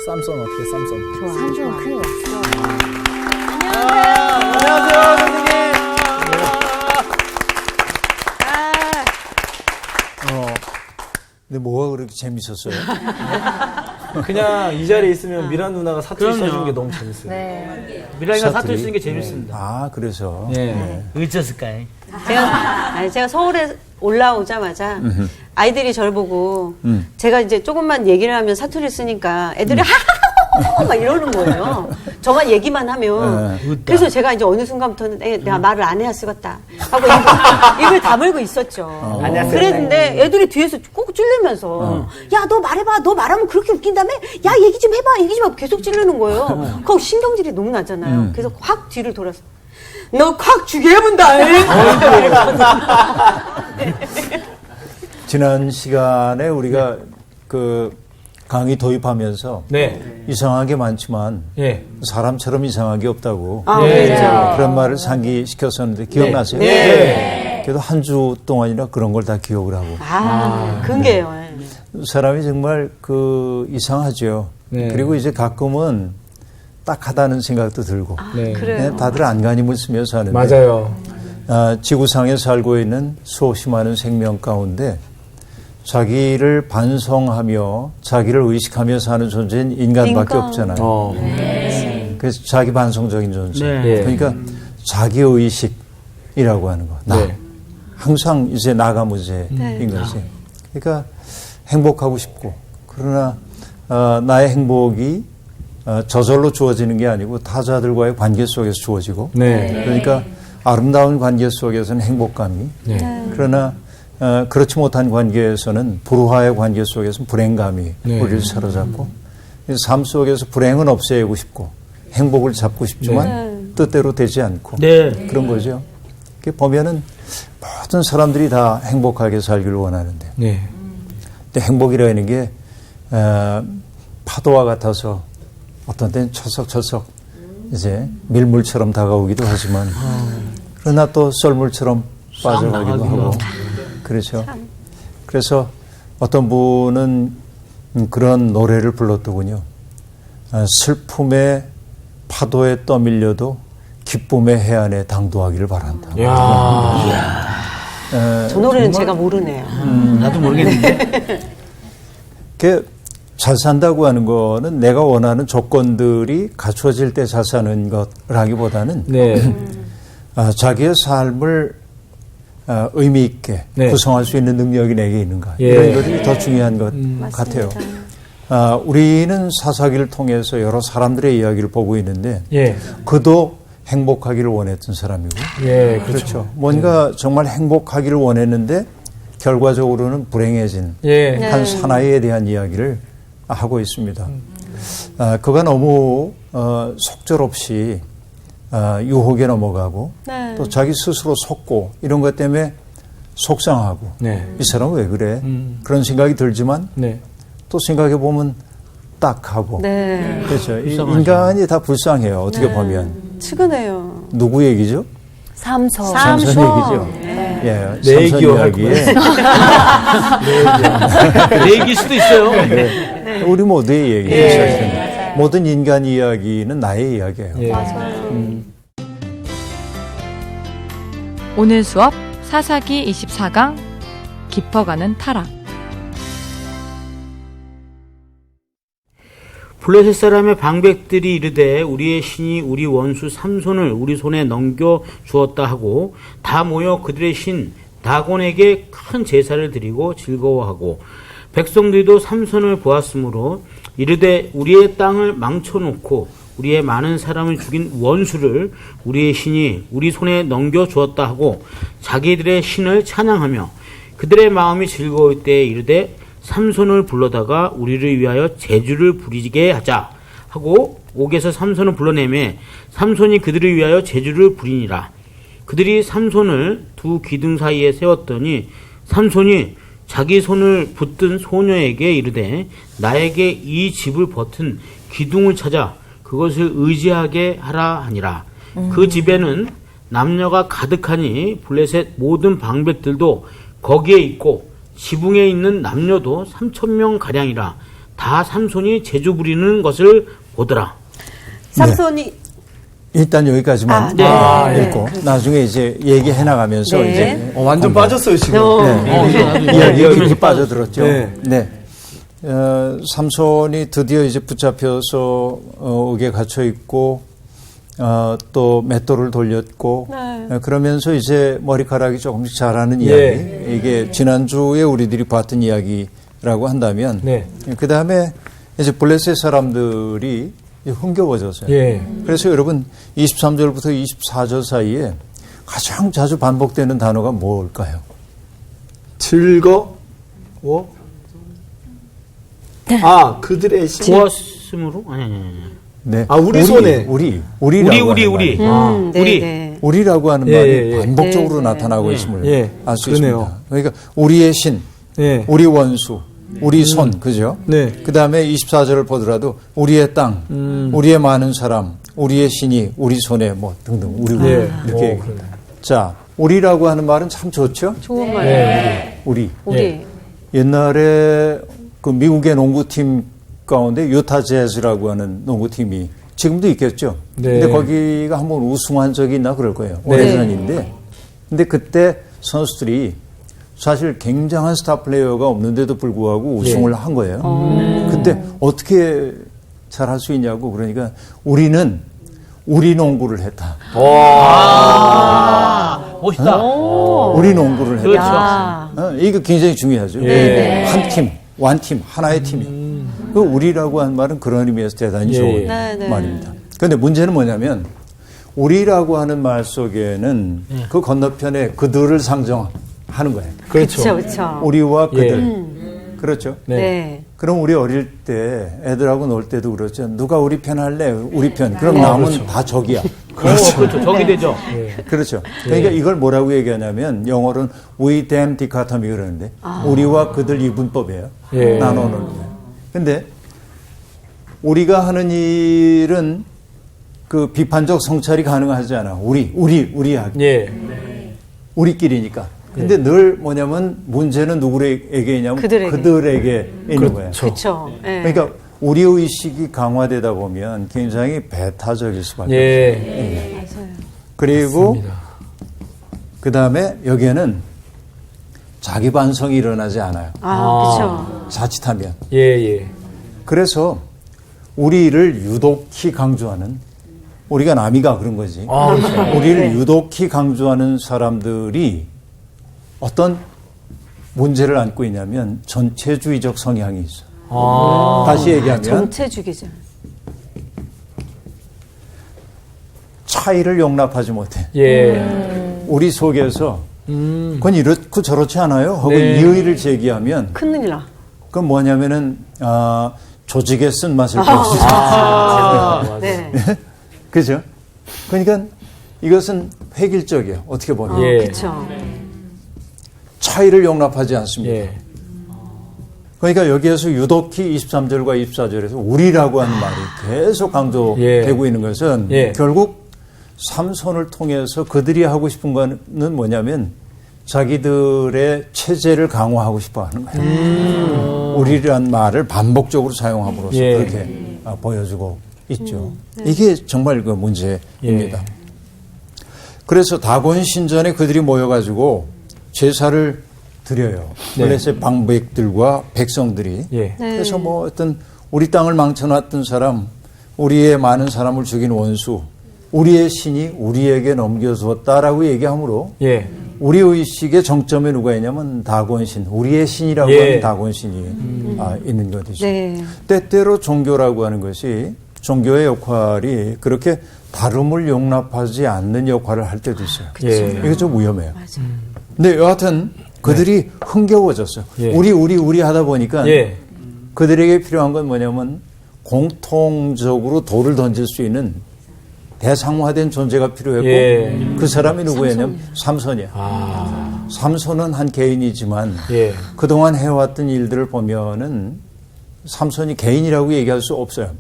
쌈손 어떻게 쌈손? 좋아. 삼촌 큰일 났어. 안녕하세요, 선생님. 근데 뭐가 그렇게 재밌었어요? 그냥 이 자리에 있으면 미란 누나가 사투리 그럼요. 써주는 게 너무 재밌어요. 네. 미라이가 사투리 쓰는 게 재밌습니다. 아, 그래서. 어쩌을까요? 제가 서울에 올라오자마자 아이들이 저를 보고 제가 이제 조금만 얘기를 하면 사투리 쓰니까 애들이 하하하하 막 이러는 거예요. 저만 얘기만 하면. 그래서 제가 이제 어느 순간부터는 내가 말을 안 해야 쓰겠다 하고 입을 다물고 있었죠. 그랬는데 애들이 뒤에서 꼭 찔르면서 야, 너 말해봐. 너 말하면 그렇게 웃긴다며? 야, 얘기 좀 해봐. 얘기 좀 해봐. 계속 찌르는 거예요. 그거 신경질이 너무 나잖아요. 그래서 확 뒤를 돌아서 너 확 죽여본다. 지난 시간에 우리가 그 강의 도입하면서 이상한 게 많지만 사람처럼 이상한 게 없다고 그런 말을 상기시켰었는데 기억나세요? 그래도 한 주 동안이나 그런 걸 다 기억을 하고. 그게요. 사람이 정말 그 이상하죠. 그리고 이제 가끔은 딱하다는 생각도 들고. 그래요. 다들 안간힘을 쓰며 사는데. 맞아요. 지구상에 살고 있는 수없이 많은 생명 가운데 자기를 반성하며 자기를 의식하며 사는 존재는 인간밖에 없잖아요. 그래서 자기 반성적인 존재. 그러니까 자기의식이라고 하는 거. 나. 항상 이제 나가 문제인 거지. 그러니까 행복하고 싶고 그러나 나의 행복이 저절로 주어지는 게 아니고 타자들과의 관계 속에서 주어지고 그러니까 아름다운 관계 속에서는 행복감이 그러나 그렇지 못한 관계에서는 불화의 관계 속에서는 불행감이 우리를 사로잡고 삶 속에서 불행은 없애고 싶고 행복을 잡고 싶지만 뜻대로 되지 않고 그런 거죠. 보면은 모든 사람들이 다 행복하게 살기를 원하는데 근데 행복이라는 게 파도와 같아서 어떤 때는 철썩철썩 이제 밀물처럼 다가오기도 하지만 그러나 또 썰물처럼 빠져가기도 하고 그렇죠. 그래서 어떤 분은 그런 노래를 불렀더군요. 슬픔의 파도에 떠밀려도 기쁨의 해안에 당도하기를 바란다. 저 노래는 제가 모르네요. 나도 모르겠는데. 잘 산다고 하는 거는 내가 원하는 조건들이 갖춰질 때 잘 사는 것라기보다는 자기의 삶을 의미 있게 구성할 수 있는 능력이 내게 있는가 이런 것이 더 중요한 것 같아요. 우리는 사사기를 통해서 여러 사람들의 이야기를 보고 있는데 그도 행복하기를 원했던 사람이고 그렇죠. 뭔가 정말 행복하기를 원했는데 결과적으로는 불행해진 한 사나이에 대한 이야기를 하고 있습니다. 그가 너무 속절없이 유혹에 넘어가고 또 자기 스스로 속고 이런 것 때문에 속상하고 이 사람은 왜 그래? 그런 생각이 들지만 또 생각해 보면 딱하고 그렇죠. 인간이 다 불쌍해요. 어떻게 보면 측은해요. 누구 얘기죠? 삼손 얘기죠. 내 삼손 얘기요. 이야기에 내 얘기일 수도 있어요. 우리 모두의 얘기예요. 사실은. 모든 인간 이야기는 나의 이야기예요. 오늘 수업 사사기 24강 깊어가는 타락. 블레셋 사람의 방백들이 이르되 우리의 신이 우리 원수 삼손을 우리 손에 넘겨 주었다 하고 다 모여 그들의 신 다곤에게 큰 제사를 드리고 즐거워하고 백성들도 삼손을 보았으므로 이르되 우리의 땅을 망쳐놓고 우리의 많은 사람을 죽인 원수를 우리의 신이 우리 손에 넘겨 주었다 하고 자기들의 신을 찬양하며 그들의 마음이 즐거울 때에 이르되 삼손을 불러다가 우리를 위하여 제주를 부리게 하자 하고 옥에서 삼손을 불러내매 삼손이 그들을 위하여 제주를 부리니라. 그들이 삼손을 두 기둥 사이에 세웠더니 삼손이 자기 손을 붙든 소녀에게 이르되 나에게 이 집을 버튼 기둥을 찾아 그것을 의지하게 하라 하니라. 그 집에는 남녀가 가득하니 블레셋 모든 방백들도 거기에 있고 지붕에 있는 남녀도 3,000명 가량이라. 다 삼손이 재주 부리는 것을 보더라. 삼손이 일단 여기까지만 네. 읽고 나중에 이제 얘기해 나가면서 네. 이제 완전 빠졌어요, 지금. 이야기가 그렇게 빠져들었죠. 네. 네. 삼손이 드디어 이제 붙잡혀서 옥에 갇혀 있고 또 맷돌을 돌렸고 그러면서 이제 머리카락이 조금씩 자라는 이야기. 이게 지난주에 우리들이 봤던 이야기라고 한다면 그 다음에 이제 블레셋 사람들이 흥겨워졌어요. 그래서 여러분 23절부터 24절 사이에 가장 자주 반복되는 단어가 뭘까요? 즐거워? 그들의 신. 좋았으므로? 아니. 네. 우리 손에. 우리라고 우리. 네. 우리라고 하는 말이 반복적으로 네. 나타나고 있음을 알 수 있습니다. 그러네요. 그러니까 우리의 신, 우리 원수, 우리 손, 그죠? 네. 그 다음에 24절을 보더라도 우리의 땅, 우리의 많은 사람, 우리의 신이 우리 손에 뭐 등등 우리 이렇게. 자, 우리라고 하는 말은 참 좋죠? 좋은 말이에요. 우리. 옛날에 그 미국의 농구팀 가운데 유타 재즈라고 하는 농구팀이 지금도 있겠죠. 근데 거기가 한번 우승한 적이 있나 그럴 거예요. 오래전인데. 근데 그때 선수들이 사실 굉장한 스타 플레이어가 없는데도 불구하고 우승을 한 거예요. 그때 어떻게 잘할 수 있냐고 그러니까 우리는 우리 농구를 했다. 멋있다. 우리 농구를 했다. 그렇죠. 이거 굉장히 중요하죠. 한 팀, 완팀, 하나의 팀이. 그 우리라고 하는 말은 그런 의미에서 대단히 좋은 말입니다. 그런데 문제는 뭐냐면 우리라고 하는 말 속에는 그 건너편에 그들을 상정하는 거예요. 그렇죠. 우리와 그들. 그렇죠. 네. 그럼 우리 어릴 때 애들하고 놀 때도 그렇죠. 누가 우리 편 할래? 우리 편. 그럼 남은 다 적이야. 그렇죠. 적이 되죠. 그렇죠. 그러니까 이걸 뭐라고 얘기하냐면 영어로는 we them dichotomy 그러는데 우리와 그들 이분법이에요. 나눠놓는 거예요. 근데 우리가 하는 일은 그 비판적 성찰이 가능하지 않아. 우리 하기. 우리끼리니까. 근데 늘 뭐냐면 문제는 누구에게 있냐면 그들에게 있는 거예요. 그렇죠. 그러니까 우리 의식이 강화되다 보면 굉장히 배타적일 수밖에 없어요. 맞아요. 그리고 그 다음에 여기에는 자기 반성이 일어나지 않아요. 그렇죠. 자칫하면. 그래서 우리를 유독히 강조하는 우리가 남이가 그런 거지. 우리를 유독히 강조하는 사람들이 어떤 문제를 안고 있냐면 전체주의적 성향이 있어. 다시 얘기하면 전체주의자. 차이를 용납하지 못해. 우리 속에서 그건 이렇고 저렇지 않아요? 하고 이의를 제기하면 큰일 나. 그건 뭐냐면은 조직에 쓴 맛을 볼 수 있어요. 네. 그죠? 그러니까 이것은 획일적이에요. 어떻게 보면. 그렇죠. 차이를 용납하지 않습니다. 그러니까 여기에서 유독히 23절과 24절에서 우리라고 하는 말이 계속 강조되고 있는 것은 결국 삼손을 통해서 그들이 하고 싶은 거는 뭐냐면 자기들의 체제를 강화하고 싶어 하는 거예요. 우리란 말을 반복적으로 사용함으로써 그렇게 보여주고 있죠. 이게 정말 그 문제입니다. 그래서 다곤 신전에 그들이 모여가지고 제사를 드려요. 블레셋 방백들과 백성들이. 그래서 뭐 어떤 우리 땅을 망쳐놨던 사람, 우리의 많은 사람을 죽인 원수, 우리의 신이 우리에게 넘겨주었다라고 얘기하므로 우리 의식의 정점에 누가 있냐면 다곤신, 우리의 신이라고 하는 다곤신이 있는 것이죠. 때때로 종교라고 하는 것이 종교의 역할이 그렇게 다름을 용납하지 않는 역할을 할 때도 있어요. 이게 좀 위험해요. 근데 여하튼 그들이 흥겨워졌어요. 우리 하다 보니까 그들에게 필요한 건 뭐냐면 공통적으로 돌을 던질 수 있는 대상화된 존재가 필요했고 그 사람이 누구였냐면 삼손이야. 삼손은 한 개인이지만 그동안 해왔던 일들을 보면은 삼손이 개인이라고 얘기할 수 없어요.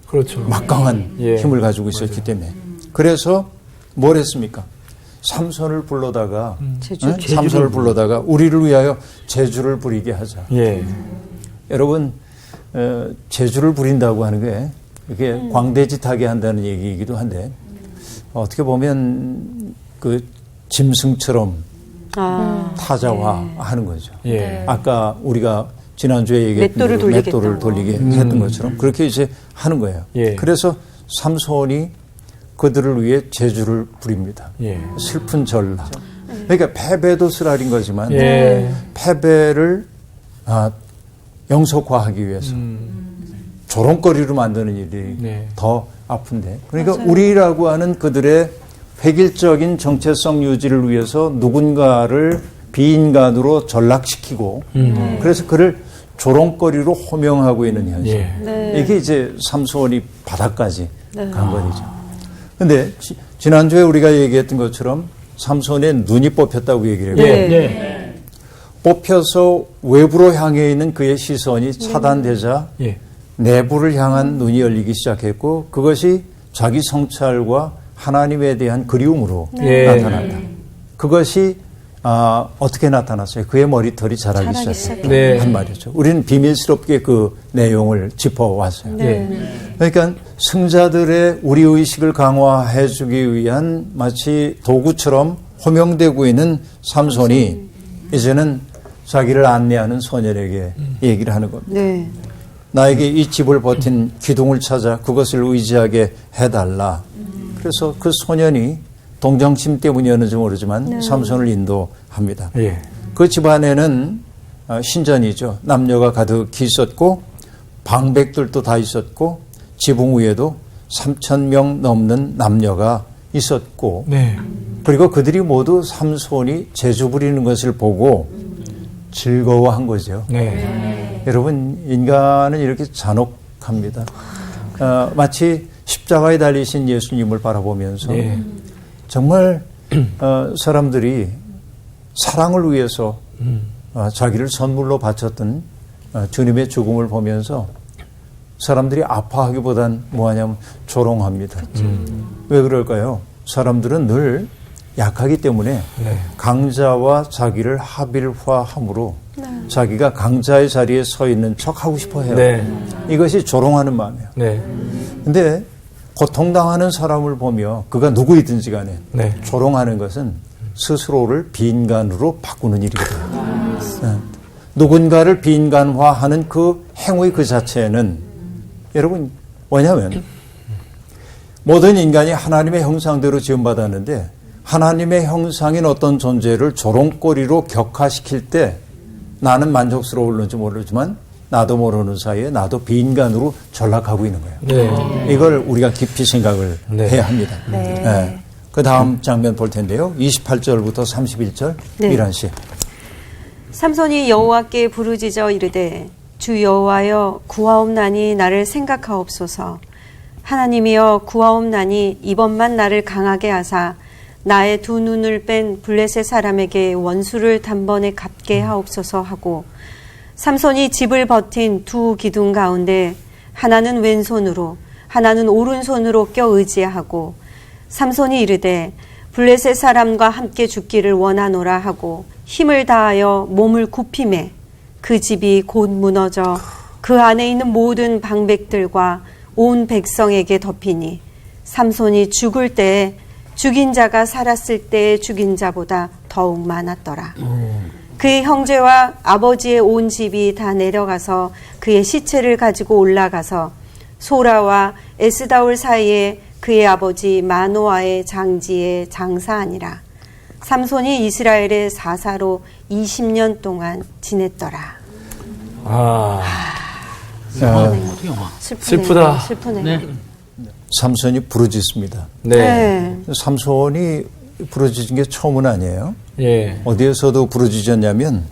막강한 힘을 가지고 있었기 때문에. 그래서 뭘 했습니까? 삼손을 불러다가 삼손을 불러다가 우리를 위하여 제주를 부리게 하자. 여러분 재주를 부린다고 하는 게 이게 광대짓하게 한다는 얘기이기도 한데 어떻게 보면 그 짐승처럼 타자화하는 거죠. 예. 아까 우리가 지난주에 얘기했던 맷돌을 돌리게 했던 것처럼 그렇게 이제 하는 거예요. 예. 그래서 삼손이 그들을 위해 재주를 부립니다. 예. 슬픈 전라. 그러니까 패배도 쓰라린 거지만 예. 패배를 영속화하기 위해서 조롱거리로 만드는 일이 네. 더 아픈데 그러니까 우리라고 하는 그들의 획일적인 정체성 유지를 위해서 누군가를 비인간으로 전락시키고 그래서 그를 조롱거리로 호명하고 있는 현실. 예. 네. 이게 이제 삼손이 바닥까지 간 거죠. 근데 지난주에 우리가 얘기했던 것처럼 삼손의 눈이 뽑혔다고 얘기를 해요. 예. 예. 뽑혀서 외부로 향해 있는 그의 시선이 차단되자 예. 내부를 향한 눈이 열리기 시작했고 그것이 자기 성찰과 하나님에 대한 그리움으로 예. 나타났다. 그것이 어떻게 나타났어요? 그의 머리털이 자라기 시작했다. 네. 한 말이죠. 우리는 비밀스럽게 그 내용을 짚어왔어요. 예. 그러니까 승자들의 우리 의식을 강화해 주기 위한 마치 도구처럼 호명되고 있는 삼손이 이제는 자기를 안내하는 소년에게 얘기를 하는 겁니다. 네. 나에게 이 집을 버틴 기둥을 찾아 그것을 의지하게 해달라. 그래서 그 소년이 동정심 때문이었는지 모르지만 삼손을 인도합니다. 예. 그 집안에는 신전이죠. 남녀가 가득히 있었고 방백들도 다 있었고 지붕 위에도 3,000명 넘는 남녀가 있었고 네. 그리고 그들이 모두 삼손이 재주 부리는 것을 보고 즐거워한 거죠. 네. 여러분 인간은 이렇게 잔혹합니다. 마치 십자가에 달리신 예수님을 바라보면서 네. 정말 사람들이 사랑을 위해서 자기를 선물로 바쳤던 주님의 죽음을 보면서 사람들이 아파하기보단 뭐하냐면 조롱합니다. 왜 그럴까요? 사람들은 늘 약하기 때문에 강자와 자기를 합일화함으로 자기가 강자의 자리에 서 있는 척하고 싶어 해요. 네. 이것이 조롱하는 마음이에요. 네. 근데 고통당하는 사람을 보며 그가 누구이든지 간에 네. 조롱하는 것은 스스로를 비인간으로 바꾸는 일이거든요. 누군가를 비인간화하는 그 행위 그 자체는 여러분 뭐냐면 모든 인간이 하나님의 형상대로 지음받았는데 하나님의 형상인 어떤 존재를 조롱거리로 격화시킬 때 나는 만족스러울는지 모르지만 나도 모르는 사이에 나도 비인간으로 전락하고 있는 거예요. 네. 이걸 우리가 깊이 생각을 해야 합니다. 네. 그 다음 장면 볼 텐데요. 28절부터 31절 미란 씨. 삼손이 여호와께 부르짖어 이르되 주 여호와여 구하옵나니 나를 생각하옵소서. 하나님이여 구하옵나니 이번만 나를 강하게 하사 나의 두 눈을 뺀 블레셋 사람에게 원수를 단번에 갚게 하옵소서 하고 삼손이 집을 버틴 두 기둥 가운데 하나는 왼손으로 하나는 오른손으로 껴 의지하고 삼손이 이르되 블레셋 사람과 함께 죽기를 원하노라 하고 힘을 다하여 몸을 굽히매 그 집이 곧 무너져 그 안에 있는 모든 방백들과 온 백성에게 덮이니 삼손이 죽을 때에 죽인 자가 살았을 때의 죽인 자보다 더욱 많았더라. 그의 형제와 아버지의 온 집이 다 내려가서 그의 시체를 가지고 올라가서 소라와 에스다올 사이에 그의 아버지 마노아의 장지에 장사하니라. 삼손이 이스라엘의 사사로 20년 동안 지냈더라. 어떻게 영화? 슬프다. 슬프네. 네. 삼손이 부르짖습니다. 네. 삼손이 부르짖은 게 처음은 아니에요. 예. 어디에서도 부르짖었냐면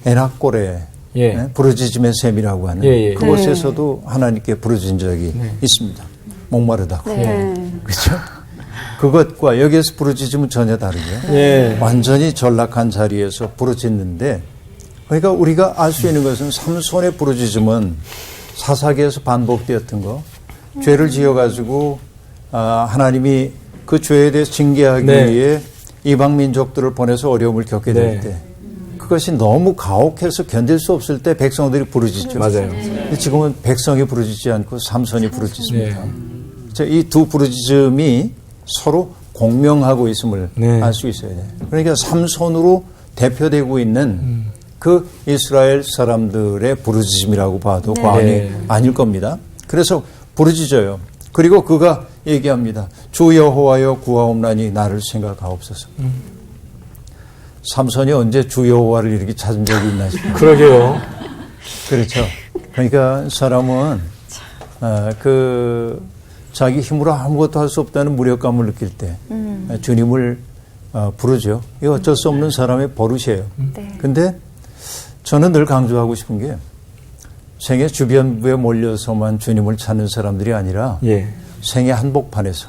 에낙골에 예. 부르짖음의 셈이라고 하는 예. 그곳에서도 하나님께 부르짖은 적이 있습니다. 목마르다고. 그렇죠? 그것과 여기에서 부르짖음은 전혀 다르죠. 예. 완전히 전락한 자리에서 부르짖는데 그러니까 우리가 알 수 있는 것은 삼손의 부르짖음은 사사기에서 반복되었던 거 죄를 지어가지고 하나님이 그 죄에 대해서 징계하기 위해 이방 민족들을 보내서 어려움을 겪게 될 때 그것이 너무 가혹해서 견딜 수 없을 때 백성들이 부르짖죠. 맞아요. 근데 지금은 백성이 부르짖지 않고 삼손이 부르짖습니다. 이 두 부르짖음이 서로 공명하고 있음을 네. 알 수 있어야 돼요. 그러니까 삼손으로 대표되고 있는 그 이스라엘 사람들의 부르짖음이라고 봐도 과언이 네. 아닐 겁니다. 그래서 부르짖어요. 그리고 그가 얘기합니다. 주 여호와여 구하옵나니 나를 생각하옵소서. 삼손이 언제 주 여호와를 이렇게 찾은 적이 있나 싶어요. 그러게요. 그렇죠. 그러니까 사람은 자기 힘으로 아무것도 할 수 없다는 무력감을 느낄 때 주님을 부르죠. 이거 어쩔 수 없는 사람의 버릇이에요. 근데 저는 늘 강조하고 싶은 게 생애 주변부에 몰려서만 주님을 찾는 사람들이 아니라 예. 생애 한복판에서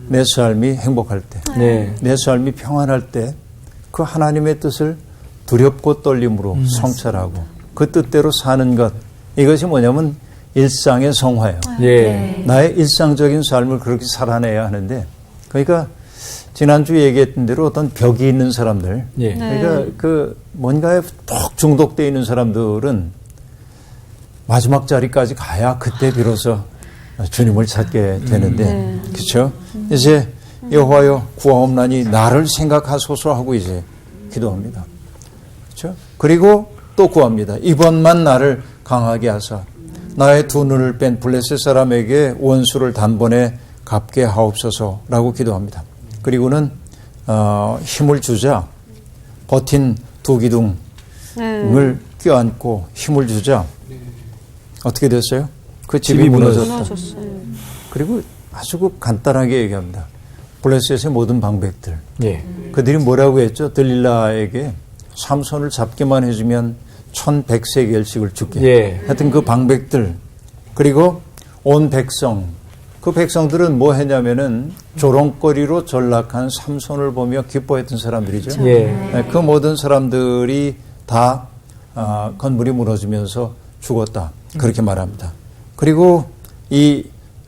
내 삶이 행복할 때, 네. 내 삶이 평안할 때 그 하나님의 뜻을 두렵고 떨림으로 성찰하고 그 뜻대로 사는 것, 이것이 뭐냐면 일상의 성화예요. 예. 나의 일상적인 삶을 그렇게 살아내야 하는데, 그러니까 지난주 얘기했던 대로 어떤 벽이 있는 사람들, 예. 그러니까 그 뭔가에 푹 중독되어 있는 사람들은 마지막 자리까지 가야 그때 비로소 주님을 찾게 되는데, 그렇죠? 이제 여호와여 구하옵나니 나를 생각하소서 하고 이제 기도합니다. 그렇죠? 그리고 또 구합니다. 이번만 나를 강하게 하사 나의 두 눈을 뺀 블레셋 사람에게 원수를 단번에 갚게 하옵소서라고 기도합니다. 그리고는 힘을 주자 버틴 두 기둥을 껴안고 힘을 주자 어떻게 됐어요? 그 집이 무너졌다. 그리고 아주 간단하게 얘기합니다. 블레셋의 모든 방백들. 예. 그들이 뭐라고 했죠? 들릴라에게 삼손을 잡기만 해주면 1100세겔씩을 줄게. 예. 하여튼 그 방백들, 그리고 온 백성, 그 백성들은 뭐 했냐면은 조롱거리로 전락한 삼손을 보며 기뻐했던 사람들이죠. 예. 그 모든 사람들이 다 건물이 무너지면서 죽었다. 그렇게 말합니다. 그리고 이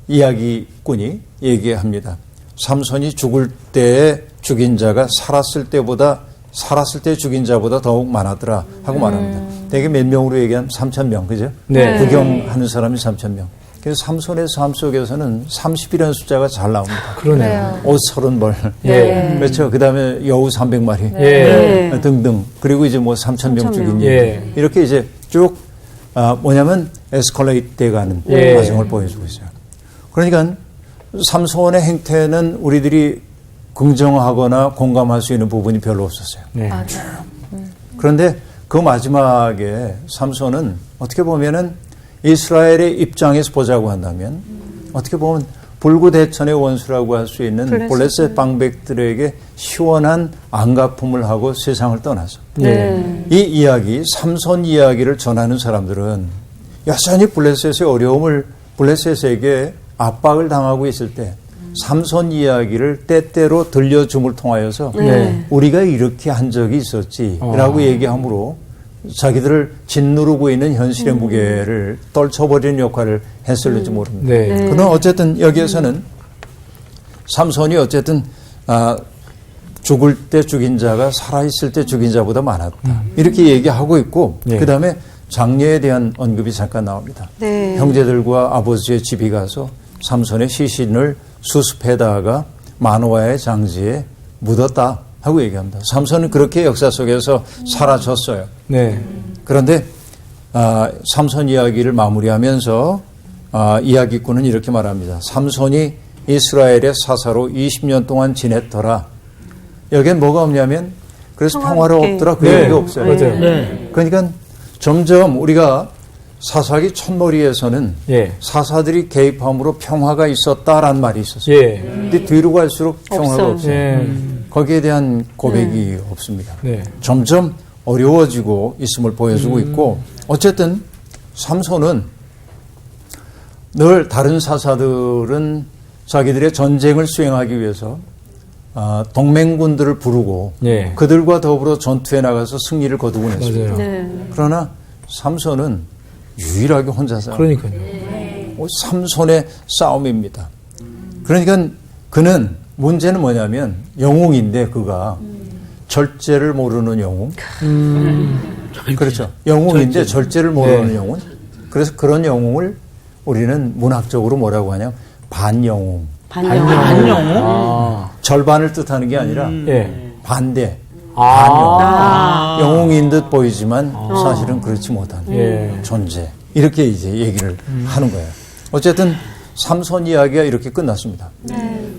이야기꾼이 얘기합니다. 삼손이 죽을 때에 죽인 자가 살았을 때 죽인 자보다 더욱 많았더라 하고 말합니다. 대개 몇 명으로 얘기하면 3,000명, 그죠? 네. 구경하는 사람이 3,000명. 그래서 삼손의 삶 속에서는 30이라는 숫자가 잘 나옵니다. 그러네요. 옷 30벌. 예. 그렇죠. 그 다음에 여우 300마리. 예. 등등. 그리고 이제 뭐 3,000명 죽인 예. 이렇게 이제 쭉, 뭐냐면 에스컬레이트 돼가는 예. 과정을 보여주고 있어요. 그러니까 삼손의 행태는 우리들이 긍정하거나 공감할 수 있는 부분이 별로 없었어요. 네. 그런데 그 마지막에 삼손은 어떻게 보면은 이스라엘의 입장에서 보자고 한다면 어떻게 보면 불구대천의 원수라고 할 수 있는 블레셋 방백들에게 시원한 안갚음을 하고 세상을 떠나서 이 이야기, 삼손 이야기를 전하는 사람들은 여전히 블레셋의 어려움을 블레셋에게 압박을 당하고 있을 때 삼손 이야기를 때때로 들려줌을 통하여서 우리가 이렇게 한 적이 있었지라고 얘기함으로 자기들을 짓누르고 있는 현실의 무게를 떨쳐버리는 역할을 했을지 모릅니다. 그러나 어쨌든 여기에서는 삼손이 어쨌든 죽을 때 죽인 자가 살아있을 때 죽인 자보다 많았다. 이렇게 얘기하고 있고 그 다음에 장례에 대한 언급이 잠깐 나옵니다. 형제들과 아버지의 집이 가서 삼손의 시신을 수습해다가 마노아의 장지에 묻었다 하고 얘기합니다. 삼손은 그렇게 역사 속에서 사라졌어요. 그런데 삼손 이야기를 마무리하면서 이야기꾼은 이렇게 말합니다. 삼손이 이스라엘의 사사로 20년 동안 지냈더라. 여기엔 뭐가 없냐면 그래서 평화가 없더라. 그 얘기가 없어요. 맞아요. 그러니까 점점 우리가 사사기 첫머리에서는 사사들이 개입함으로 평화가 있었다라는 말이 있었어요. 근데 뒤로 갈수록 평화가 없어요. 거기에 대한 고백이 없습니다. 점점 어려워지고 있음을 보여주고 있고 어쨌든 삼손은 늘 다른 사사들은 자기들의 전쟁을 수행하기 위해서 동맹군들을 부르고 그들과 더불어 전투에 나가서 승리를 거두곤 했습니다. 그러나 삼손은 유일하게 혼자 싸워요. 그러니까요. 삼손의 싸움입니다. 그러니까 그는 문제는 뭐냐면 영웅인데 그가 절제를 모르는 영웅. 그렇죠. 영웅인데 절제를 모르는 영웅. 그래서 그런 영웅을 우리는 문학적으로 뭐라고 하냐면 반영웅. 반영웅? 절반을 뜻하는 게 아니라 예. 반대. 반영웅. 영웅인 듯 보이지만 사실은 그렇지 못한 존재. 이렇게 이제 얘기를 하는 거예요. 어쨌든 삼손 이야기가 이렇게 끝났습니다.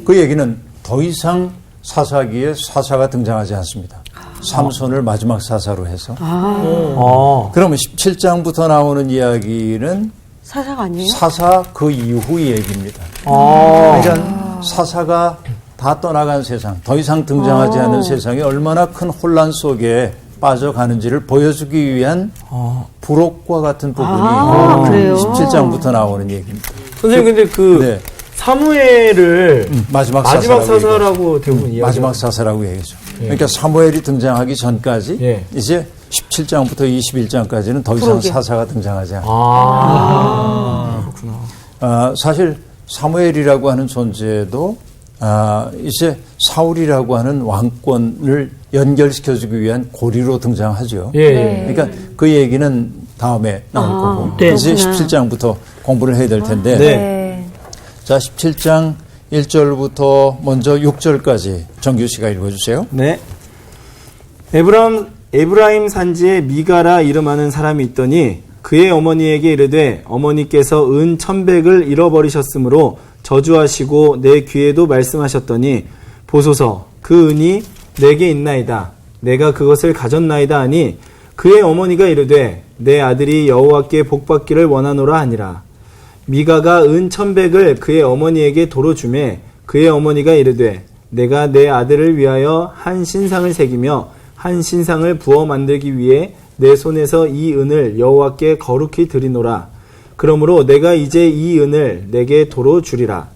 그 얘기는 더 이상 사사기에 사사가 등장하지 않습니다. 삼손을 마지막 사사로 해서. 그러면 17장부터 나오는 이야기는 사사가 아니에요? 사사 그 이후 얘기입니다. 그러니까 사사가 다 떠나간 세상, 더 이상 등장하지 않은 세상이 얼마나 큰 혼란 속에 빠져가는지를 보여주기 위한 부록과 같은 부분이 그래요? 17장부터 나오는 얘기입니다. 선생님 근데 그 네. 사무엘을 마지막 사사라고 대부분 이야기하죠. 마지막 사사라고 얘기하죠. 그러니까 사무엘이 등장하기 전까지 이제 17장부터 21장까지는 더 이상 사사가 등장하지 않아요. 그렇구나. 사실 사무엘이라고 하는 존재도 이제 사울이라고 하는 왕권을 연결시켜주기 위한 고리로 등장하죠. 그러니까 그 얘기는 다음에 나올 거고 이제 17장부터 공부를 해야 될 텐데 자 17장 1절부터 먼저 6절까지 정규 씨가 읽어주세요. 네. 에브라임 산지에 미가라 이름하는 사람이 있더니 그의 어머니에게 이르되 어머니께서 은 1,100을 잃어버리셨으므로 저주하시고 내 귀에도 말씀하셨더니 보소서 그 은이 내게 있나이다. 내가 그것을 가졌나이다 하니 그의 어머니가 이르되 내 아들이 여호와께 복받기를 원하노라 하니라. 미가가 은 1,100을 그의 어머니에게 도로 주매 그의 어머니가 이르되 내가 내 아들을 위하여 한 신상을 새기며 한 신상을 부어 만들기 위해 내 손에서 이 은을 여호와께 거룩히 드리노라. 그러므로 내가 이제 이 은을 내게 도로 주리라.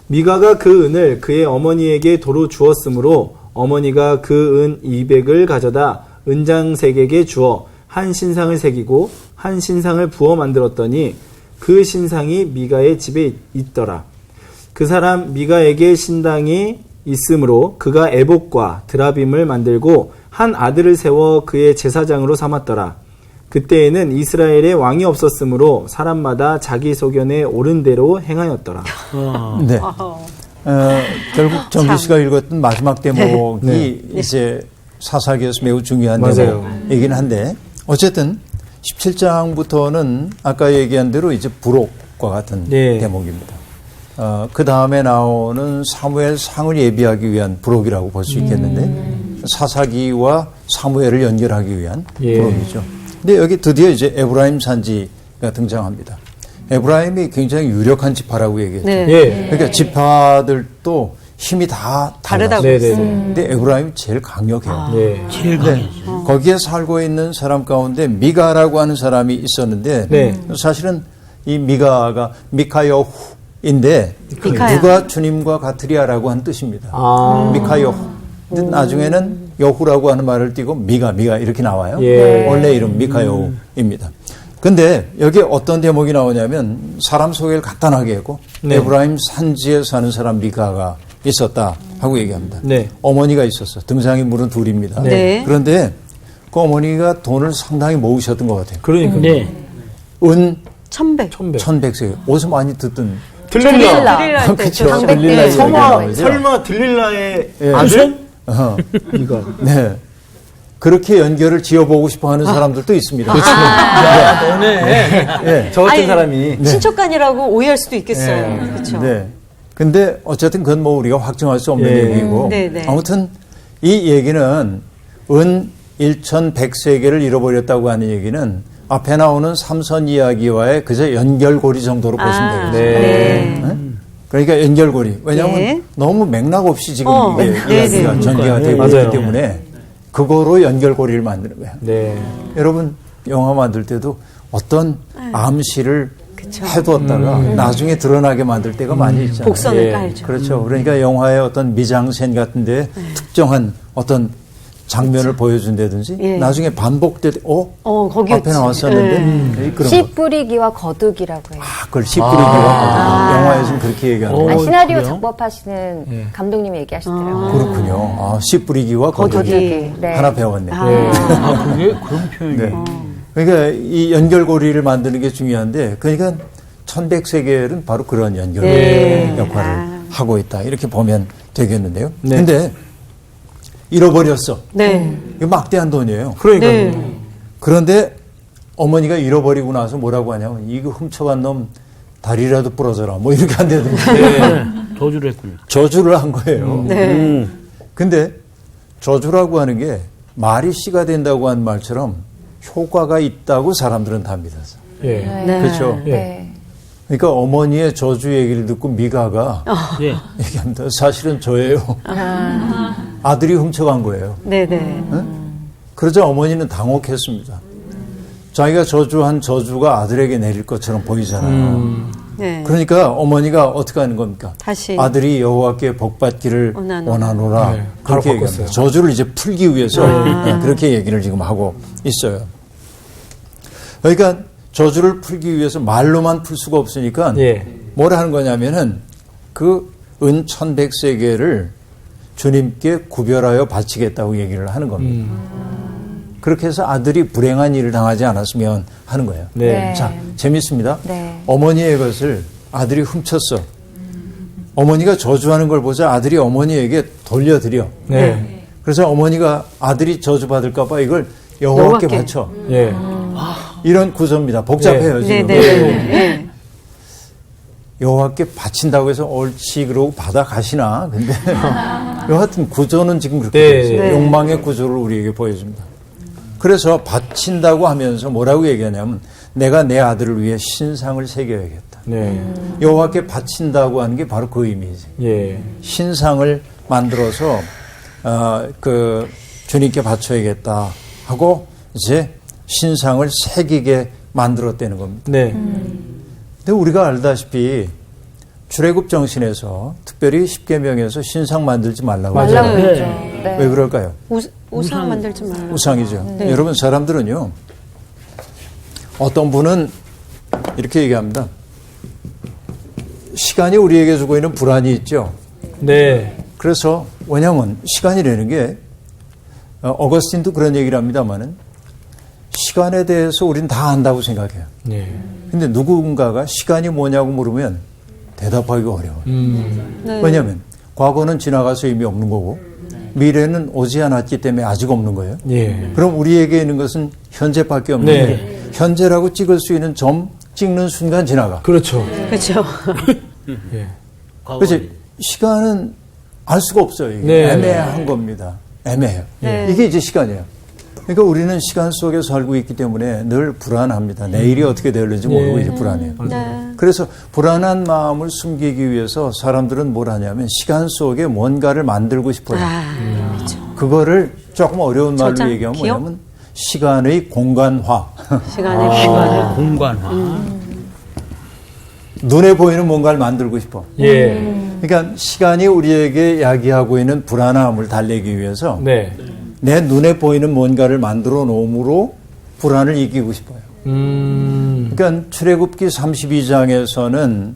미가가 그 은을 그의 어머니에게 도로 주었으므로 어머니가 그 은 200을 가져다 은장색에게 주어 한 신상을 새기고 한 신상을 부어 만들었더니 그 신상이 미가의 집에 있더라. 그 사람 미가에게 신당이 있으므로 그가 에봇과 드라빔을 만들고 한 아들을 세워 그의 제사장으로 삼았더라. 그때에는 이스라엘에 왕이 없었으므로 사람마다 자기 소견에 옳은 대로 행하였더라. 네. 결국 정규 씨가 읽었던 마지막 대목이 이제 사사기에서 매우 중요한 대목이긴 한데 어쨌든 17장부터는 아까 얘기한 대로 이제 부록과 같은 대목입니다. 그 다음에 나오는 사무엘 상을 예비하기 위한 부록이라고 볼 수 있겠는데 사사기와 사무엘을 연결하기 위한 부록이죠. 근데 여기 드디어 이제 에브라임 산지가 등장합니다. 에브라임이 굉장히 유력한 지파라고 얘기했죠. 그러니까 지파들도 힘이 다 다르다고 했어요. 근데 에브라임이 제일 강력해요. 제일 강해요. 거기에 살고 있는 사람 가운데 미가라고 하는 사람이 있었는데 사실은 이 미가가 미카여후인데 누가 주님과 같으리야라고 한 뜻입니다. 미카여후. 근데 나중에는 여후라고 하는 말을 띄고 미가 이렇게 나와요. 원래 이름 미카여후입니다. 근데 여기 어떤 대목이 나오냐면 사람 소개를 간단하게 했고 에브라임 산지에 사는 사람 미가가 있었다 하고 얘기합니다. 어머니가 있었어. 등장인물은 둘입니다. 그런데 그 어머니가 돈을 상당히 모으셨던 것 같아요. 그러니까. 은 1,100. 어디서 많이 듣던 들릴라. 그렇죠. 들릴라. 설마 들릴라의 아들? 이거. 네. 그렇게 연결을 지어보고 싶어 하는 사람들도 있습니다. 너네. 저 같은 사람이. 친척간이라고 오해할 수도 있겠어요. 그렇죠. 네. 근데 어쨌든 그건 뭐 우리가 확정할 수 없는 얘기고. 아무튼 이 얘기는 은 1,100세계를 잃어버렸다고 하는 얘기는 앞에 나오는 삼선 이야기와의 그저 연결고리 정도로 보시면 되겠습니다. 그러니까 연결고리. 왜냐하면 너무 맥락 없이 지금 이게 이야기가 전개가 되고 있기 때문에 그거로 연결고리를 만드는 거야. 여러분 영화 만들 때도 어떤 암시를 해두었다가 나중에 드러나게 만들 때가 많이 있잖아요. 복선을 깔죠. 그렇죠. 그러니까 영화의 어떤 미장센 같은데 특정한 어떤 장면을 보여준다든지 예. 나중에 반복돼 거기 앞에 나왔었는데 그런 씨 거. 뿌리기와 거두기라고 해요. 그걸 씨 뿌리기와 영화에서는 그렇게 얘기하는 거예요. 시나리오 그래요? 작법하시는 감독님이 얘기하시더라고요. 그렇군요. 씨 뿌리기와 거두기. 네. 하나 배웠네. 그게 그런 표현이. 네. 그러니까 이 연결고리를 만드는 게 중요한데, 그러니까 천백세계는 바로 그런 연결 역할을 하고 있다. 이렇게 보면 되겠는데요. 네. 근데 잃어버렸어. 네. 이거 막대한 돈이에요. 그러니까 네. 그런데 어머니가 잃어버리고 나서 뭐라고 하냐면, 이거 훔쳐간 놈 다리라도 부러져라. 뭐 이렇게 한다든지. 저주를 했군요. 저주를 한 거예요. 네. 근데 저주라고 하는 게 말이 씨가 된다고 한 말처럼 효과가 있다고 사람들은 다 믿었어. 예. 네. 그렇죠. 네. 그러니까 어머니의 저주 얘기를 듣고 미가가 예. 얘기합니다. 사실은 저예요. 아들이 훔쳐간 거예요. 네네. 그러자 어머니는 당혹했습니다. 자기가 저주한 저주가 아들에게 내릴 것처럼 보이잖아요. 네. 그러니까 어머니가 어떻게 하는 겁니까? 다시. 아들이 여호와께 복받기를 원하노라. 네, 그렇게 바로 얘기합니다. 바꿨어요. 저주를 이제 풀기 위해서 그렇게 얘기를 지금 하고 있어요. 그러니까 저주를 풀기 위해서 말로만 풀 수가 없으니까 예. 뭘 하는 거냐면은 그 은 1100세계를 주님께 구별하여 바치겠다고 얘기를 하는 겁니다. 그렇게 해서 아들이 불행한 일을 당하지 않았으면 하는 거예요. 네. 자, 재밌습니다. 네. 어머니의 것을 아들이 훔쳤어. 어머니가 저주하는 걸 보자 아들이 어머니에게 돌려드려. 네. 그래서 어머니가 아들이 저주받을까봐 이걸 여호와께 바쳐. 예. 이런 구조입니다. 복잡해요, 지금. 네네. 여호와께 바친다고 해서 옳지 그러고 받아가시나. 근데 여하튼 구조는 지금 그렇게 네. 돼 있어요. 네. 욕망의 구조를 우리에게 보여줍니다. 그래서 바친다고 하면서 뭐라고 얘기하냐면 내가 내 아들을 위해 신상을 새겨야겠다. 네. 여호와께 바친다고 하는 게 바로 그 의미지. 예. 신상을 만들어서 그 주님께 바쳐야겠다 하고 이제 신상을 새기게 만들었다는 겁니다. 네. 근데 우리가 알다시피 출애굽 정신에서 특별히 십계명에서 신상 만들지 말라고 말라고 하잖아요. 그랬죠. 네. 왜 그럴까요? 우상 만들지 말라. 우상이죠. 여러분 사람들은요. 어떤 분은 이렇게 얘기합니다. 시간이 우리에게 주고 있는 불안이 있죠. 네. 그래서 왜냐하면 시간이라는 게 어거스틴도 그런 얘기를 합니다마는 시간에 대해서 우리는 다 안다고 생각해요. 네. 근데 누군가가 시간이 뭐냐고 물으면 대답하기가 어려워요. 네. 왜냐하면 과거는 지나가서 이미 없는 거고 미래는 오지 않았기 때문에 아직 없는 거예요. 예. 그럼 우리에게 있는 것은 현재밖에 없는 네. 거예요. 현재라고 찍을 수 있는 점 찍는 순간 지나가. 그렇죠. 그렇죠. 예. 그래서 시간은 알 수가 없어요. 이게. 네. 애매한 겁니다. 애매해요. 네. 이게 이제 시간이에요. 그러니까 우리는 시간 속에 살고 있기 때문에 늘 불안합니다. 내일이 어떻게 될는지 모르고 이제 불안해요. 네. 그래서 불안한 마음을 숨기기 위해서 사람들은 뭘 하냐면 시간 속에 뭔가를 만들고 싶어요. 그렇죠. 그거를 조금 어려운 말로 저장, 얘기하면 기억? 뭐냐면 시간의 공간화. 시간의 공간화. 눈에 보이는 뭔가를 만들고 싶어. 예. 그러니까 시간이 우리에게 야기하고 있는 불안함을 달래기 위해서 네. 내 눈에 보이는 뭔가를 만들어 놓음으로 불안을 이기고 싶어요. 그러니까 출애굽기 32장에서는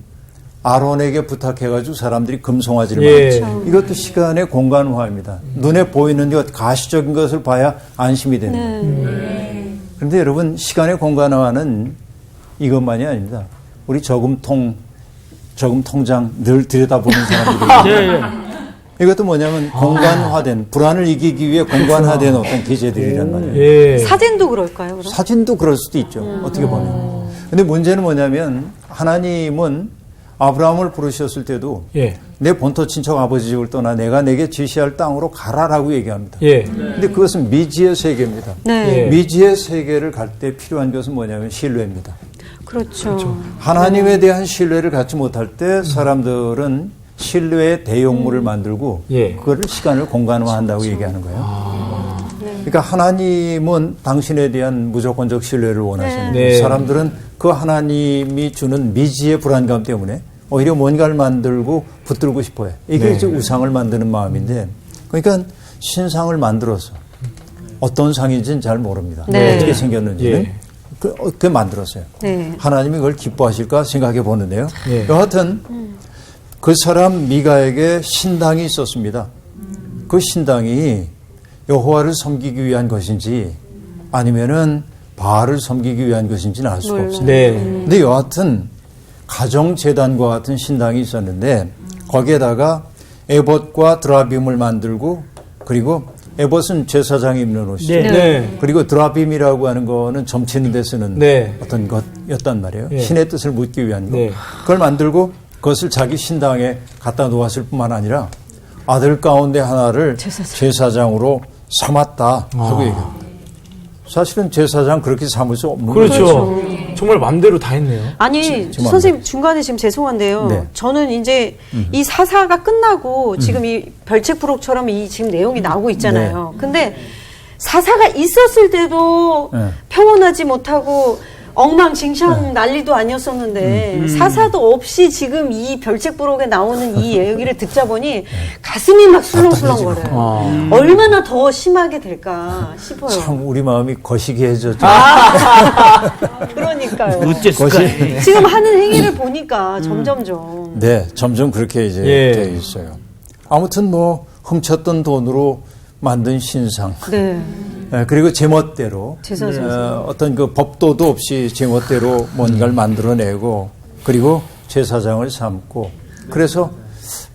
아론에게 부탁해가지고 사람들이 금송아지를 예. 만들죠. 이것도 시간의 공간화입니다. 눈에 보이는 것, 가시적인 것을 봐야 안심이 되는 거예요. 그런데 여러분 시간의 공간화는 이것만이 아닙니다. 우리 저금 통장 늘 들여다보는 사람들이 예, 예. 이것도 뭐냐면 공간화된 불안을 이기기 위해 공간화된 어떤 기제들이란 말이에요. 예. 사진도 그럴까요? 그럼? 사진도 그럴 수도 있죠. 어떻게 보면. 근데 문제는 뭐냐면 하나님은 아브라함을 부르셨을 때도 예. 내 본토 친척 아버지 집을 떠나 내가 내게 지시할 땅으로 가라라고 얘기합니다. 예. 근데 그것은 미지의 세계입니다. 네. 예. 미지의 세계를 갈 때 필요한 것은 뭐냐면 신뢰입니다. 그렇죠. 하나님에 대한 신뢰를 갖지 못할 때 사람들은 신뢰의 대용물을 만들고 예. 그거를 시간을 공간화한다고 얘기하는 거예요. 그러니까 하나님은 당신에 대한 무조건적 신뢰를 원하시는데 네. 사람들은 그 하나님이 주는 미지의 불안감 때문에 오히려 뭔가를 만들고 붙들고 싶어요. 이게 네. 이제 우상을 만드는 마음인데 그러니까 신상을 만들어서 어떤 상인지는 잘 모릅니다. 네. 어떻게 생겼는지는. 예. 그렇게 만들었어요. 네. 하나님이 그걸 기뻐하실까 생각해 보는데요. 예. 여하튼 그 사람 미가에게 신당이 있었습니다. 그 신당이 여호와를 섬기기 위한 것인지 아니면은 바알을 섬기기 위한 것인지는 알 수가 없어요. 네. 근데 여하튼 가정재단과 같은 신당이 있었는데 거기에다가 에봇과 드라빔을 만들고 그리고 에봇은 제사장이 입는 옷이죠. 네. 네. 그리고 드라빔이라고 하는 거는 점치는 데 쓰는 네. 어떤 것이었단 말이에요. 네. 신의 뜻을 묻기 위한 거. 네. 그걸 만들고 그것을 자기 신당에 갖다 놓았을 뿐만 아니라 아들 가운데 하나를 제사장으로 삼았다 하고 얘기합니다. 사실은 제사장 그렇게 삼을 수 없는 그렇죠. 거죠. 정말 맘대로 다 했네요. 아니 죄송합니다. 선생님 중간에 지금 죄송한데요. 네. 저는 이제 이 사사가 끝나고 지금 이 별책부록처럼 이 지금 내용이 나오고 있잖아요. 근데 사사가 있었을 때도 네. 평온하지 못하고 엉망진창 난리도 아니었었는데 사사도 없이 지금 이 별책부록에 나오는 이 얘기를 듣자 보니 가슴이 막 술렁술렁거려요. 얼마나 더 심하게 될까 싶어요. 참 우리 마음이 거시기해졌죠. 그러니까요. 어째서까? 지금 하는 행위를 보니까 점점점. 네, 점점 그렇게 이제 예. 돼 있어요. 아무튼 뭐 훔쳤던 돈으로 만든 신상. 네. 예, 그리고 제멋대로 제사장. 어떤 그 법도도 없이 제멋대로 뭔가를 만들어내고 그리고 제사장을 삼고 그래서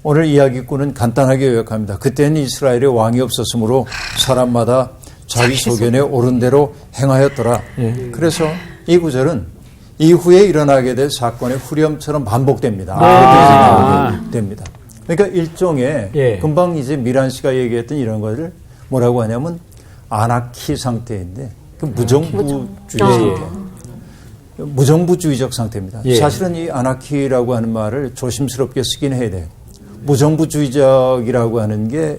오늘 이야기꾼은 간단하게 요약합니다. 그때는 이스라엘에 왕이 없었으므로 사람마다 자기 소견에 옳은 대로 행하였더라. 그래서 이 구절은 이후에 일어나게 될 사건의 후렴처럼 반복됩니다. 그렇게 됩니다. 그러니까 일종의 예. 금방 이제 미란 씨가 얘기했던 이런 것을 뭐라고 하냐면 아나키 상태인데 그 무정부주의 상태. 무정부주의적 상태입니다. 예. 사실은 이 아나키라고 하는 말을 조심스럽게 쓰긴 해야 돼요. 무정부주의적이라고 하는 게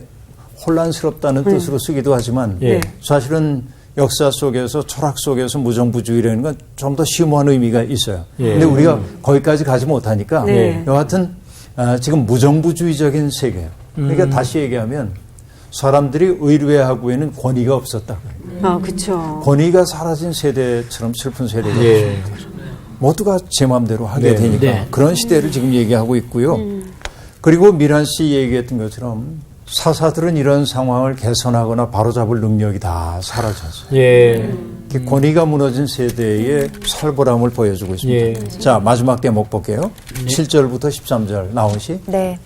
혼란스럽다는 뜻으로 쓰기도 하지만 예. 사실은 역사 속에서 철학 속에서 무정부주의라는 건 좀 더 심오한 의미가 있어요. 예. 근데 우리가 거기까지 가지 못하니까 네. 여하튼 지금 무정부주의적인 세계예요. 그러니까 다시 얘기하면 사람들이 의뢰하기에는 권위가 없었다. 아, 그렇죠. 권위가 사라진 세대처럼 슬픈 세대가 예. 모두가 제 마음대로 하게 네. 되니까 네. 그런 시대를 지금 얘기하고 있고요. 그리고 미란 씨 얘기했던 것처럼 사사들은 이런 상황을 개선하거나 바로잡을 능력이 다 사라졌어요. 예. 이렇게 권위가 무너진 세대의 살벌함을 보여주고 있습니다. 예. 자, 마지막 대목 볼게요. 7절부터 13절 나오시. 네.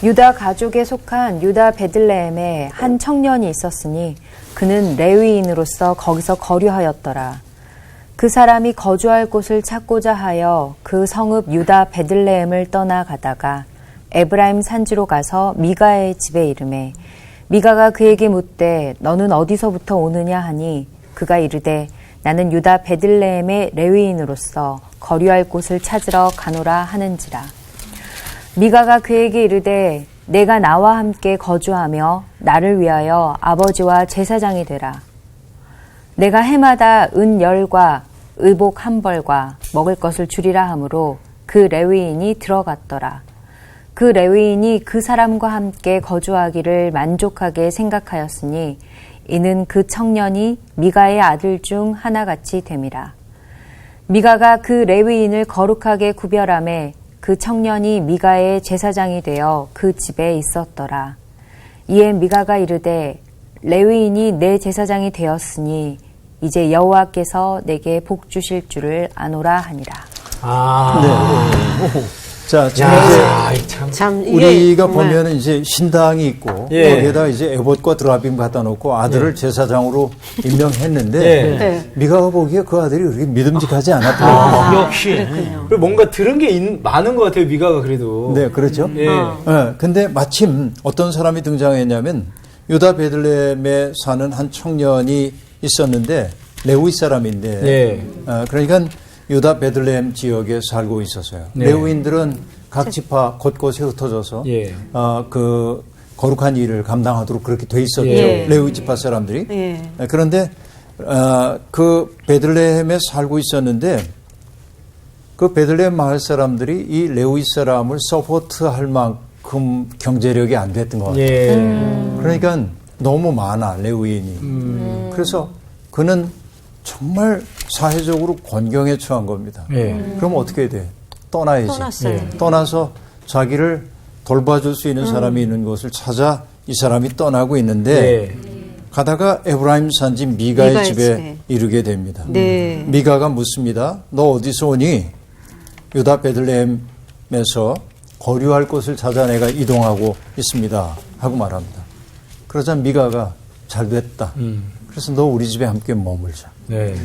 유다 가족에 속한 유다 베들레헴에 한 청년이 있었으니 그는 레위인으로서 거기서 거류하였더라. 그 사람이 거주할 곳을 찾고자 하여 그 성읍 유다 베들레헴을 떠나가다가 에브라임 산지로 가서 미가의 집에 이르매 미가가 그에게 묻되 너는 어디서부터 오느냐 하니 그가 이르되 나는 유다 베들레헴의 레위인으로서 거류할 곳을 찾으러 가노라 하는지라. 미가가 그에게 이르되 내가 나와 함께 거주하며 나를 위하여 아버지와 제사장이 되라. 내가 해마다 은 10과 의복 1벌과 먹을 것을 주리라 하므로 그 레위인이 들어갔더라. 그 레위인이 그 사람과 함께 거주하기를 만족하게 생각하였으니 이는 그 청년이 미가의 아들 중 하나같이 됨이라. 미가가 그 레위인을 거룩하게 구별하매 그 청년이 미가의 제사장이 되어 그 집에 있었더라. 이에 미가가 이르되 레위인이 내 제사장이 되었으니 이제 여호와께서 내게 복 주실 줄을 아노라 하니라. 자, 야, 참. 참 이게 우리가 정말 보면 이제 신당이 있고 예. 거기에다 이제 에봇과 드라빔 갖다 놓고 아들을 제사장으로 임명했는데 예. 네. 미가가 보기에 그 아들이 그렇게 믿음직하지 않았더라고요. 역시. 그리고 뭔가 들은 게 많은 것 같아요, 미가가 그래도. 네, 그렇죠. 예. 근데 마침 어떤 사람이 등장했냐면 유다 베들레헴에 사는 한 청년이 있었는데 레위 사람인데 예. 그러니까 유다 베들레헴 지역에 살고 있었어요. 네. 레위인들은 각 지파 곳곳에 흩어져서 예. 그 거룩한 일을 감당하도록 그렇게 돼 있었죠. 예. 레위 지파 사람들이. 예. 그런데 그 베들레헴에 살고 있었는데 그 베들레헴 마을 사람들이 이 레위 사람을 서포트할 만큼 경제력이 안 됐던 것 같아요. 예. 그러니까 너무 많아 레위인이. 그래서 그는 정말 사회적으로 곤경에 처한 겁니다. 그럼 어떻게 돼? 떠나야지. 떠났어요. 떠나서 자기를 돌봐줄 수 있는 사람이 있는 곳을 찾아 이 사람이 떠나고 있는데 가다가 에브라임 산지 미가의 집에 이르게 됩니다. 네. 미가가 묻습니다. 너 어디서 오니? 유다 베들레헴에서 거류할 곳을 찾아 내가 이동하고 있습니다. 하고 말합니다. 그러자 미가가 잘 됐다. 그래서 너 우리 집에 함께 머물자.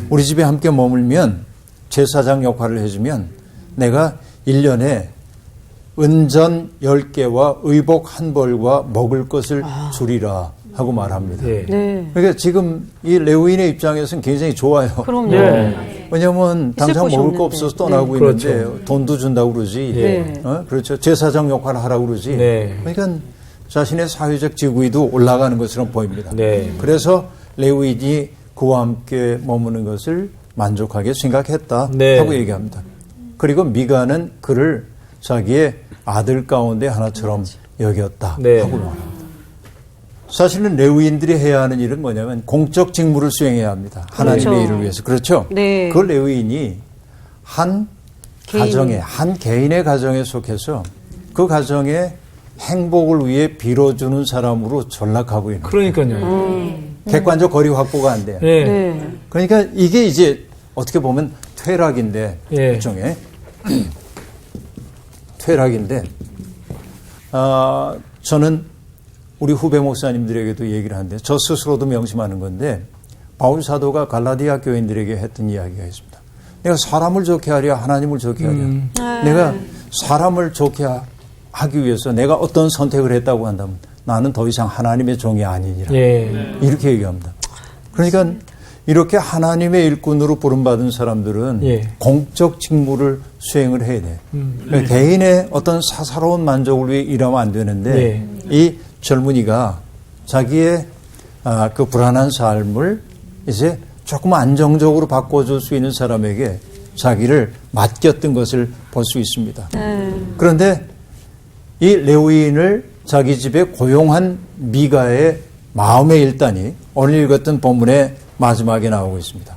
우리 집에 함께 머물면 제사장 역할을 해주면 내가 1년에 은전 10개와 의복 1벌과 먹을 것을 주리라 하고 말합니다. 네. 그러니까 지금 이 레위인의 입장에서는 굉장히 좋아요. 그럼요. 왜냐하면 당장 곳이 먹을 거 없는데. 없어서 떠나고 있는데 돈도 준다고 그러지. 그렇죠. 제사장 역할을 하라고 그러지. 그러니까 자신의 사회적 지위도 올라가는 것처럼 보입니다. 그래서 레위인이 그와 함께 머무는 것을 만족하게 생각했다 하고 얘기합니다. 그리고 미가는 그를 자기의 아들 가운데 하나처럼 여겼다 하고 말합니다. 사실은 레위인들이 해야 하는 일은 뭐냐면 공적 직무를 수행해야 합니다. 하나님의 일을 위해서. 그렇죠? 네. 그 레위인이 한 가정에, 한 개인의 가정에 속해서 그 가정의 행복을 위해 빌어주는 사람으로 전락하고 있는 거예요. 그러니까요. 객관적 거리 확보가 안 돼요. 그러니까 이게 이제 어떻게 보면 퇴락인데, 일종의 퇴락인데, 저는 우리 후배 목사님들에게도 얘기를 하는데 저 스스로도 명심하는 건데 바울 사도가 갈라디아 교인들에게 했던 이야기가 있습니다. 내가 사람을 좋게 하랴 하나님을 좋게 하랴. 내가 사람을 좋게 하기 위해서 내가 어떤 선택을 했다고 한다면 나는 더 이상 하나님의 종이 아니니라. 이렇게 얘기합니다. 그러니까 이렇게 하나님의 일꾼으로 부름받은 사람들은 공적 직무를 수행을 해야 돼요. 그러니까 개인의 어떤 사사로운 만족을 위해 일하면 안 되는데 이 젊은이가 자기의 그 불안한 삶을 이제 조금 안정적으로 바꿔줄 수 있는 사람에게 자기를 맡겼던 것을 볼 수 있습니다. 그런데 이 레위인을 자기 집에 고용한 미가의 마음의 일단이 오늘 읽었던 본문의 마지막에 나오고 있습니다.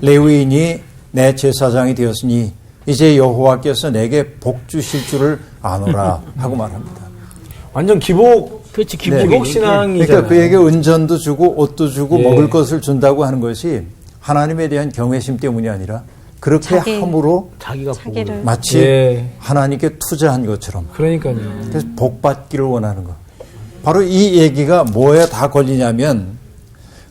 레위인이 내 제사장이 되었으니 이제 여호와께서 내게 복 주실 줄을 아노라 하고 말합니다. 완전 기복 신앙이잖아요. 그러니까 그에게 은전도 주고 옷도 주고 먹을 것을 준다고 하는 것이 하나님에 대한 경외심 때문이 아니라 그렇게 함으로 자기가 자기를 마치 하나님께 투자한 것처럼. 그러니까요. 그래서 복 받기를 원하는 것. 바로 이 얘기가 뭐에 다 걸리냐면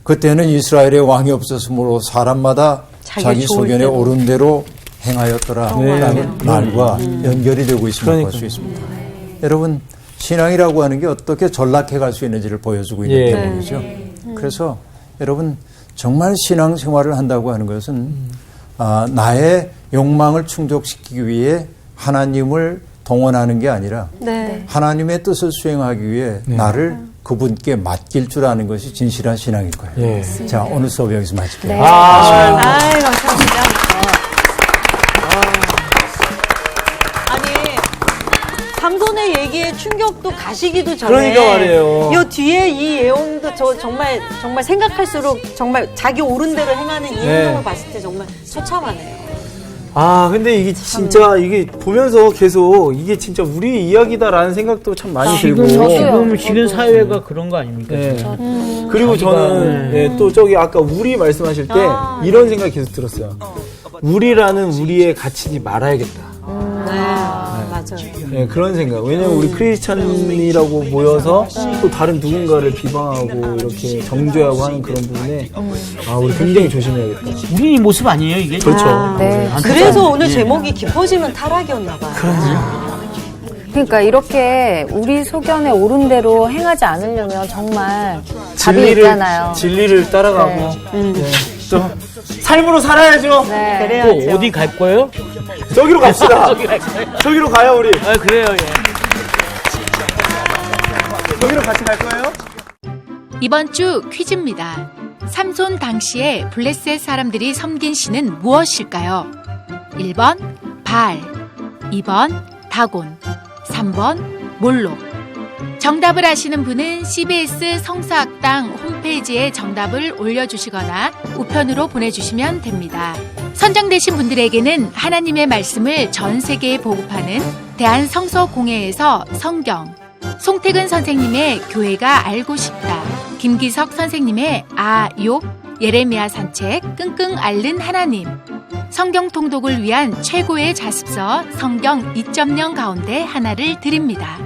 그때는 이스라엘의 왕이 없었으므로 사람마다 자기 소견에 옳은 대로 행하였더라라는 말과 연결이 되고 있음을 볼 수 있습니다. 여러분 신앙이라고 하는 게 어떻게 전락해 갈 수 있는지를 보여주고 있는 대목이죠. 그래서 여러분 정말 신앙생활을 한다고 하는 것은 나의 욕망을 충족시키기 위해 하나님을 동원하는 게 아니라 하나님의 뜻을 수행하기 위해 나를 그분께 맡길 줄 아는 것이 진실한 신앙일 거예요. 자, 오늘 수업 여기서 마칠게요. 감사합니다. 삼손의 얘기에 충격도 가시기도 전에 그러니까 말이에요. 이 뒤에 이 내용도 저 정말 생각할수록 정말 자기 옳은 대로 행하는 이 행동을 봤을 때 정말 처참하네요. 근데 이게 진짜 이게 보면서 계속 이게 진짜 우리 이야기다라는 생각도 참 많이 들고. 지금 사회가 그런 거 아닙니까? 그리고 저는 또 저기 아까 우리 말씀하실 때 이런 생각이 계속 들었어요. 우리라는 우리의 가치지 말아야겠다. 맞아요. 그런 생각. 왜냐면 우리 크리스찬이라고 모여서 또 다른 누군가를 비방하고 이렇게 정죄하고 하는 그런 부분에 우리 굉장히 조심해야겠다. 우리 이 모습 아니에요 이게? 그렇죠. 그래서 오늘 제목이 깊어지면 타락이었나 봐요. 그러니까 이렇게 우리 소견에 옳은 대로 행하지 않으려면 정말 답이 있잖아요. 진리를 따라가고 또 삶으로 살아야죠. 또 어디 갈 거예요? 저기로 갑시다. 저기로 가요 우리. 그래요. 저기로 같이 갈 거예요? 이번 주 퀴즈입니다. 삼손 당시에 블레셋 사람들이 섬긴 신은 무엇일까요? 1번 바알, 2번 다곤, 3번 몰록. 정답을 아시는 분은 CBS 성서학당 홈페이지에 정답을 올려주시거나 우편으로 보내주시면 됩니다. 선정되신 분들에게는 하나님의 말씀을 전 세계에 보급하는 대한성서공회에서 성경, 송태근 선생님의 교회가 알고 싶다, 김기석 선생님의 욥, 예레미야 산책, 끙끙 앓는 하나님, 성경 통독을 위한 최고의 자습서 성경 2.0 가운데 하나를 드립니다.